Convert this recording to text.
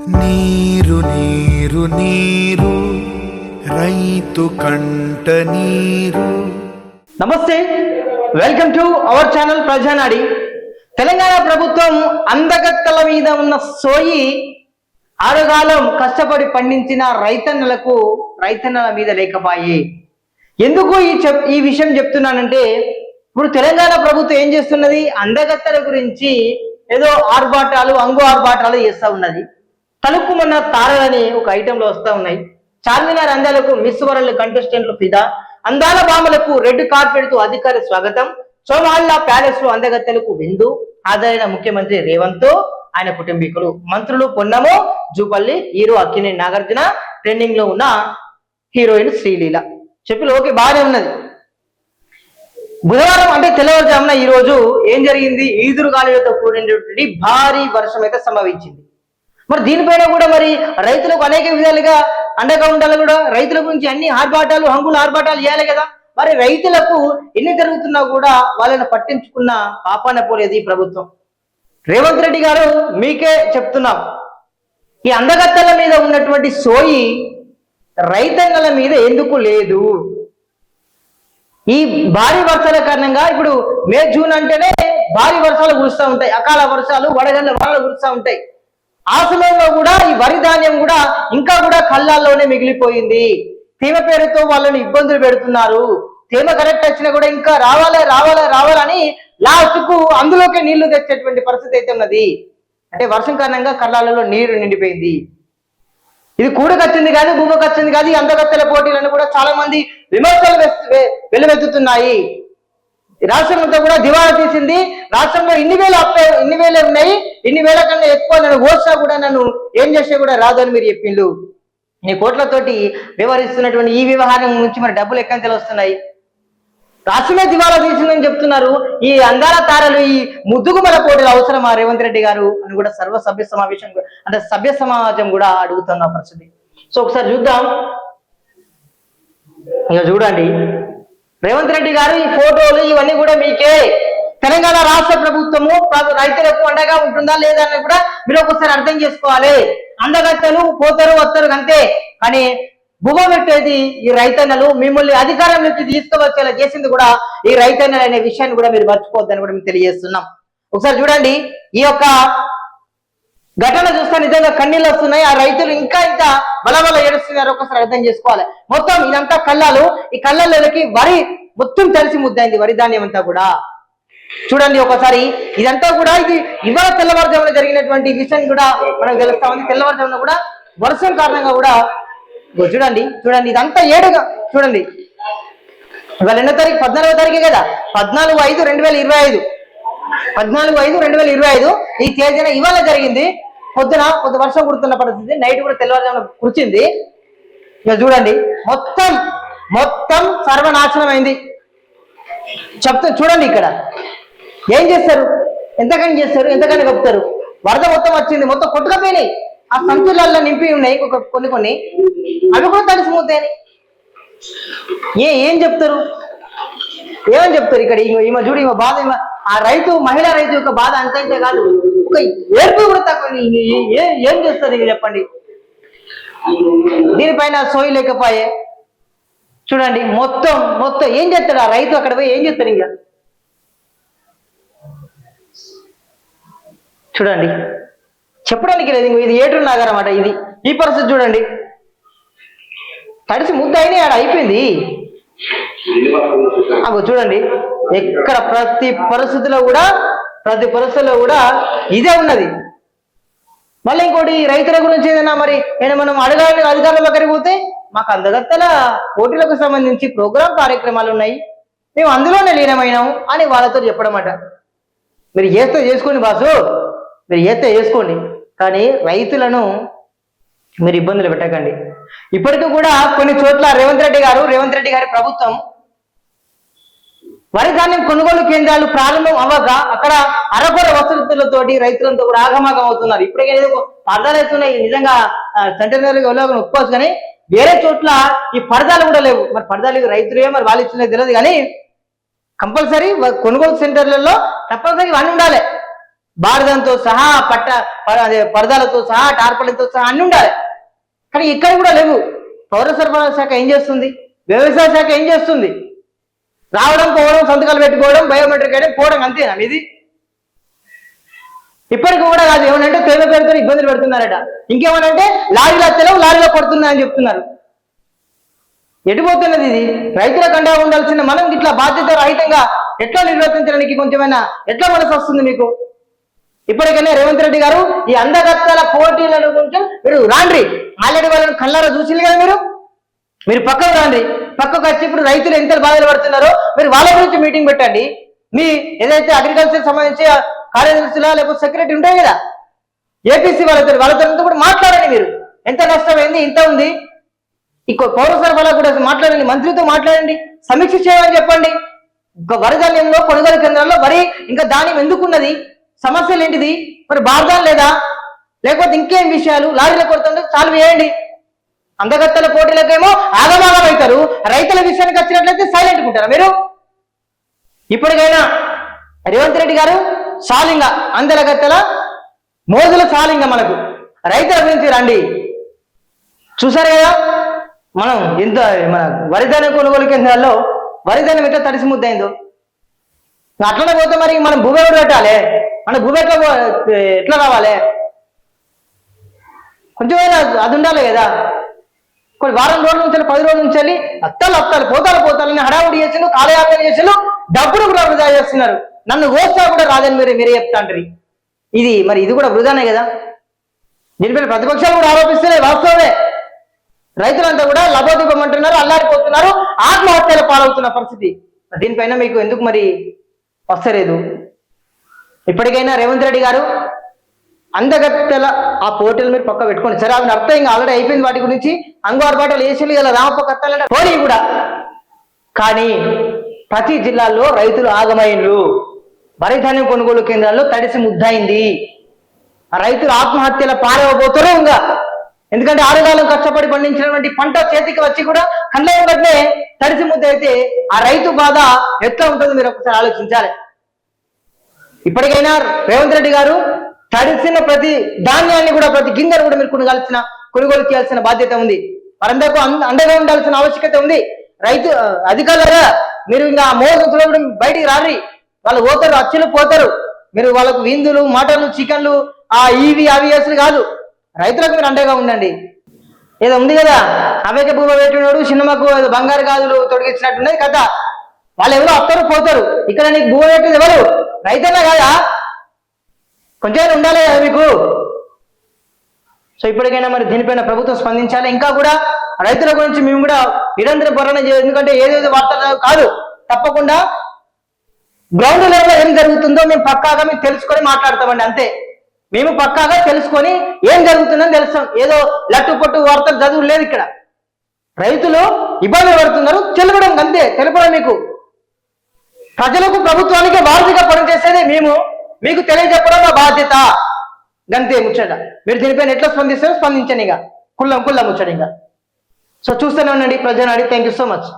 నీరు నీరు నీరు రైతు కంట నీరు. నమస్తే, welcome to our channel ప్రజానాడి. Telangana ప్రభుత్వం అందగత్తల మీద ఉన్న సోయి ఆరుగాలం కష్టపడి పండించిన రైతన్నల మీద లేకపాయి. ఎందుకు ఈ విషయం చెప్తున్నానంటే, ఇప్పుడు తెలంగాణ ప్రభుత్వం ఏం చేస్తున్నది, అందగత్తల గురించి ఏదో అంగు ఆర్భాటాలు చేస్తూ ఉన్నది. తలుపుమన్న తారలని ఒక ఐటెంలో వస్తూ ఉన్నాయి. చార్మినార్ అందాలకు మిస్ వరల్డ్ కంటెస్టెంట్లు ఫిదా, అందాల బామలకు రెడ్ కార్పెట్ తో అధికార స్వాగతం, చౌహాన్ల ప్యాలెస్ లో అందగత్తెలకు విందు, హాజరైన ముఖ్యమంత్రి రేవంత్, ఆయన కుటుంబీకులు, మంత్రులు పొన్నము, జూపల్లి, హీరో అక్కినేని నాగార్జున, ట్రెండింగ్ లో ఉన్న హీరోయిన్ శ్రీలీల. చెప్పి ఓకే, బాగానే ఉన్నది. బుధవారం అంటే తెల్లవారుజామున ఈ రోజు ఏం జరిగింది, ఈదురుగాలులతో కూడినటువంటి భారీ వర్షం అయితే సంభవించింది. మరి దీనిపైన కూడా మరి రైతులకు అనేక విధాలుగా అండగా ఉండాలి. కూడా రైతుల గురించి అన్ని హంగులు ఆర్భాటాలు చేయాలి కదా. మరి రైతులకు ఎన్ని జరుగుతున్నా కూడా వాళ్ళని పట్టించుకున్న పాపాన పోలేదు ఈ ప్రభుత్వం. రేవంత్ రెడ్డి గారు మీకే చెప్తున్నాం, ఈ అందగత్తెల మీద ఉన్నటువంటి సోయి రైతన్నల మీద ఎందుకు లేదు? ఈ భారీ వర్షాల కారణంగా ఇప్పుడు మే జూన్ అంటేనే భారీ వర్షాలు కురుస్తూ ఉంటాయి, అకాల వర్షాలు, వడగండ్ల వానలు కురుస్తూ ఉంటాయి. ఆ సమయంలో కూడా ఈ వరి ధాన్యం కూడా ఇంకా కూడా కళ్ళాల్లోనే మిగిలిపోయింది. తేమ పేరుతో వాళ్ళని ఇబ్బందులు పెడుతున్నారు. తేమ కరెక్ట్ వచ్చినా కూడా ఇంకా రావాలని లాస్ట్కు అందులోకే నీళ్లు తెచ్చేటువంటి పరిస్థితి అయితే ఉన్నది. అంటే వర్షం కారణంగా కళ్ళాలలో నీరు నిండిపోయింది. ఇది కూడకొచ్చింది కాదు, భూమికొచ్చింది కాదు. ఈ అందగత్తెల పోటీలను కూడా చాలా మంది విమర్శలు వెలువెత్తుతున్నాయి. రాష్ట్రం అంతా కూడా దివాళా తీసింది. రాష్ట్రంలో ఇన్ని వేలే ఉన్నాయి, ఇన్ని వేల కన్నా ఎక్కువ నన్ను ఓట్సా కూడా నన్ను ఏం చేసినా కూడా రాదు అని మీరు చెప్పిండు. ఈ కోట్లతోటి వ్యవహరిస్తున్నటువంటి ఈ వ్యవహారం నుంచి మరి డబ్బులు ఎక్కడి వస్తున్నాయి? రాష్ట్రమే దివాళా తీసిందని చెప్తున్నారు. ఈ అందాల తారలు, ఈ ముద్దుగుమల పోటీలు అవసరమా రేవంత్ రెడ్డి గారు అని కూడా సభ్య సమాజం కూడా అడుగుతున్న పరిస్థితి. సో ఒకసారి చూద్దాం. ఇక చూడండి, రేవంత్ రెడ్డి గారు ఈ ఫోటోలు ఇవన్నీ కూడా మీకే. తెలంగాణ రాష్ట్ర ప్రభుత్వము రైతులకు అండగా ఉంటుందా లేదా అని కూడా మీరు ఒకసారి అర్థం చేసుకోవాలి. అందగత్తెలు పోతారు వస్తారు అంతే, కానీ భూమ పెట్టేది ఈ రైతన్నలు. మిమ్మల్ని అధికారంలోకి తీసుకువచ్చేలా చేసింది కూడా ఈ రైతన్నలు అనే విషయాన్ని కూడా మీరు మర్చిపోవద్దని కూడా మేము తెలియజేస్తున్నాం. ఒకసారి చూడండి, ఈ యొక్క ఘటన చూస్తే నిజంగా కన్నీళ్ళు వస్తున్నాయి. ఆ రైతులు ఇంకా బలబల ఏడుస్తున్నారు. ఒకసారి అర్థం చేసుకోవాలి. మొత్తం ఇదంతా కళ్ళాలు, ఈ కళ్ళకి వరి మొత్తం తడిసి ముద్దైంది, వరి ధాన్యం అంతా కూడా. చూడండి ఒకసారి, ఇదంతా కూడా ఇది ఇవాళ తెల్లవారుజామున జరిగినటువంటి విషయం కూడా మనకు తెలుస్తా ఉంది. తెల్లవారుజామున కూడా వర్షం కారణంగా కూడా చూడండి ఇదంతా ఏడుగా చూడండి. ఇవాళ ఎన్నో తారీఖు, 14వ తారీఖే కదా, 14/5/2025 14/5/2025 ఈ తేదీన ఇవాళ జరిగింది. పొద్దున వర్షం కుడుతున్న పరిస్థితి, నైట్ కూడా తెల్లవారుజామున కురిచింది. ఇక చూడండి, మొత్తం సర్వనాశనం అయింది. చూడండి ఇక్కడ ఏం చేస్తారు, ఎంతకని కప్పుతారు. వరద మొత్తం వచ్చింది, మొత్తం కొట్టుకపోయినాయి. ఆ సంచులలో నింపి ఉన్నాయి కొన్ని అవి కూడా తడిసి ముద్దాయి. ఏం చెప్తారు, ఏమని చెప్తారు ఇక్కడ? ఈమె చూడు, ఈమె బాధ, ఆ మహిళా రైతు యొక్క బాధ అంతే కాదు, ఒక ఏర్పు కూడా తక్కువ. ఏం చేస్తారు ఇక చెప్పండి? దీనిపైన సోయి లేకపోయే. చూడండి మొత్తం ఏం చేస్తాడు ఆ రైతు? అక్కడ పోయి ఏం చేస్తాడు? ఇంకా చూడండి, చెప్పడానికి లేదు. ఇది ఏటూరు నగరం అట. ఈ పరిస్థితి చూడండి, తడిసి ముద్ద అయినా ఆడ అయిపోయింది. చూడండి, ఎక్కడ ప్రతి పరిస్థితిలో కూడా ఇదే ఉన్నది. మళ్ళీ ఇంకోటి, రైతుల గురించి ఏదైనా మరి మనం అడగాలని అధికారుల దగ్గరికి పోతే, మాకు అందగత్తెల పోటీలకు సంబంధించి ప్రోగ్రాం కార్యక్రమాలు ఉన్నాయి, మేము అందులోనే లీనమైనాము అని వాళ్ళతో చెప్పడం అట. మీరు చేసుకోండి బాసు, మీరు చేసుకోండి, కానీ రైతులను మీరు ఇబ్బందులు పెట్టకండి. ఇప్పటికీ కూడా కొన్ని చోట్ల రేవంత్ రెడ్డి గారి ప్రభుత్వం వరి ధాన్యం కొనుగోలు కేంద్రాలు ప్రారంభం అవ్వగా అక్కడ అరకొర వసతులతోటి రైతులంతా కూడా ఆగమాగం అవుతున్నారు. ఇప్పటికే పరదాలు వేస్తున్నాయి, నిజంగా సెంటనరీ ఒప్పుకోవచ్చు, కానీ వేరే చోట్ల ఈ పరదాలు కూడా లేవు. మరి పరదాలు రైతులే మరి వాళ్ళు ఇచ్చినది తెలియదు, కానీ కంపల్సరీ కొనుగోలు సెంటర్లలో తప్పనిసరి ఇవన్నీ ఉండాలి. బారదంతో సహా అదే పరదాలతో సహా టార్పలతో సహా అన్ని ఉండాలి. కానీ ఇక్కడ కూడా లేవు. పౌర సరఫరాల శాఖ ఏం చేస్తుంది? వ్యవసాయ శాఖ ఏం చేస్తుంది? రావడం పోవడం, సంతకాలు పెట్టుకోవడం, బయోమెట్రిక్ వేయడం, పోవడం, అంతేనా ఇది? ఇప్పటికి కూడా కాదు. ఏమనంటే తేమ పేరుతో ఇబ్బందులు పెడుతున్నారట. ఇంకేమనంటే లారీలో తెలవు, లారీలో కొడుతున్నాయని చెప్తున్నారు. ఎటుపోతున్నది ఇది? రైతులకు అండగా ఉండాల్సిన మనం ఇట్లా బాధ్యత రహితంగా ఎట్లా నిర్వర్తించడానికి కొంచెమైనా ఎట్లా మనసు వస్తుంది మీకు? ఇప్పటికైనా రేవంత్ రెడ్డి గారు ఈ అందగత్తల పోటీలను కొంచెం మీరు రాండ్రి. ఆల్రెడీ వాళ్ళని కళ్ళారా చూసింది కదా మీరు పక్కకు రాండి. పక్కకు వచ్చి ఇప్పుడు రైతులు ఎంత బాధలు పడుతున్నారో మీరు వాళ్ళ గురించి మీటింగ్ పెట్టండి. మీ ఏదైతే అగ్రికల్చర్ సంబంధించి కార్యదర్శులా లేకపోతే సెక్రటరీ ఉంటాయి కదా, ఏపీసీ వాళ్ళతో కూడా మాట్లాడండి. మీరు ఎంత నష్టమైంది, ఇంత ఉంది, పౌర సరఫరా కూడా మాట్లాడండి, మంత్రితో మాట్లాడండి, సమీక్ష చేయమని చెప్పండి. వరి ధాన్యంలో కొనుగోలు కేంద్రాల్లో వరి ఇంకా ధాన్యం ఎందుకున్నది, సమస్యలు ఏంటిది, మరి బార్దాన్ లేదా, లేకపోతే ఇంకేం విషయాలు లారీల కొడుతుంటే సాల్వ్ చేయండి. అందగత్తల పోటీలకేమో ఆగమాగం అవుతారు, రైతుల విషయానికి వచ్చినట్లయితే సైలెంట్ ఉంటారా మీరు? ఇప్పటికైనా రేవంత్ రెడ్డి గారు సాలింగ అందగత్తల మోజుల సాలింగ మనకు రైతుల గురించి రండి. చూసారు కదా మనం ఎంత మన వరిధాన్యం కొనుగోలు కేంద్రాల్లో వరిధాన్యం ఎట్లా తడిసి ముద్దయిందో. అట్లనే పోతే మరి మనం భూమి ఎవరు పెట్టాలి? మన భూమి ఎట్లా రావాలి? కొంచెమైనా అది ఉండాలి కదా. కొన్ని వారం రోజుల నుంచి 10 రోజుల నుంచి వెళ్ళి అత్తాలు పోతాలని హడావుడి చేసిండు, కాలయాపన చేసిండు, డబ్బులు కూడా వృధా చేస్తున్నారు. నన్ను కోస్తా కూడా రాదని మీరే చెప్తాంటారు. ఇది మరి ఇది కూడా వృధానే కదా. దీనిపైన ప్రతిపక్షాలు కూడా ఆరోపిస్తున్నాయి. వాస్తవమే, రైతులంతా కూడా లబోదిబ్బమంటున్నారు, అల్లారిపోతున్నారు, ఆత్మహత్యల పాలవుతున్న పరిస్థితి. దీనిపైన మీకు ఎందుకు మరి వస్తలేదు? ఇప్పటికైనా రేవంత్ రెడ్డి గారు అందగత్తెల ఆ పోటీలు మీరు పక్క పెట్టుకోండి. సరే, అవి అర్థం ఇంకా ఆల్రెడీ అయిపోయింది. వాటి గురించి అంగవారి పాటలు వేసేది కదా, రామప్ప కత్తాలంటే పోనీ కూడా. కానీ ప్రతి జిల్లాల్లో రైతులు ఆగమైండ్రు. వరిధాన్యం కొనుగోలు కేంద్రాల్లో తడిసి ముద్దయింది. ఆ రైతులు ఆత్మహత్యల పారవబోతారు ఇంకా. ఎందుకంటే ఆరుగాలం కష్టపడి పండించినటువంటి పంట చేతికి వచ్చి కూడా కళ్ళ వెంటనే తడిసి ముద్ద అయితే ఆ రైతు బాధ ఎట్లా ఉంటుందో మీరు ఒకసారి ఆలోచించాలి. ఇప్పటికైనా రేవంత్ రెడ్డి గారు తడిసిన ప్రతి ధాన్యాన్ని కూడా, ప్రతి గింజను కూడా మీరు కొనుగోలు చేయాల్సిన బాధ్యత ఉంది. వారందరికీ అండగా ఉండాల్సిన ఆవశ్యకత ఉంది. రైతు అధికారులుగా మీరు ఇంకా మోసంలో కూడా బయటికి రారి. వాళ్ళు పోతారు, అచ్చులు పోతారు. మీరు వాళ్ళకు విందులు, మటన్లు, చికెన్లు, ఇవి అవి వేసులు కాదు. రైతులకు మీరు అండగా ఉండండి. ఏదో ఉంది కదా, అవేక భూమి పెట్టినాడు సినిమాకు బంగారు గాజులు తొడిగించినట్టున్నది కదా. వాళ్ళు ఎవరో వస్తారు పోతారు. ఇక్కడ నీకు భూమి పెట్టేది ఎవరు? రైతున్నా కాదా? కొంచెం ఉండాలి కదా మీకు. సో ఇప్పటికైనా మరి దీనిపైన ప్రభుత్వం స్పందించాలి. ఇంకా కూడా రైతుల గురించి మేము కూడా నిరంతరం పోరాటం చేయాలి. ఎందుకంటే ఏదేదో వార్తలు కాదు, తప్పకుండా గ్రౌండ్ లెవెల్లో ఏం జరుగుతుందో మేము పక్కాగా మేము తెలుసుకొని మాట్లాడతామండి. అంతే, మేము పక్కాగా తెలుసుకొని ఏం జరుగుతుందని తెలుస్తాం. ఏదో లట్టు పొట్టు వార్తలు చదువు లేదు ఇక్కడ. రైతులు ఇబ్బందులు పడుతున్నారు, తెలపడం అంతే. తెలపడం మీకు ప్రజలకు, ప్రభుత్వానికి వారధిగా పనిచేసేది మేము. మీకు తెలియజెప్పడం మా బాధ్యత. గంతే ముచ్చట. మీరు దీనిపైన ఎట్లా స్పందిస్తారో స్పందించండి. ఇక కుళ్ళం ముచ్చట. ఇంకా సో చూస్తూనే ఉండండి Prajanadi. Thank you so much.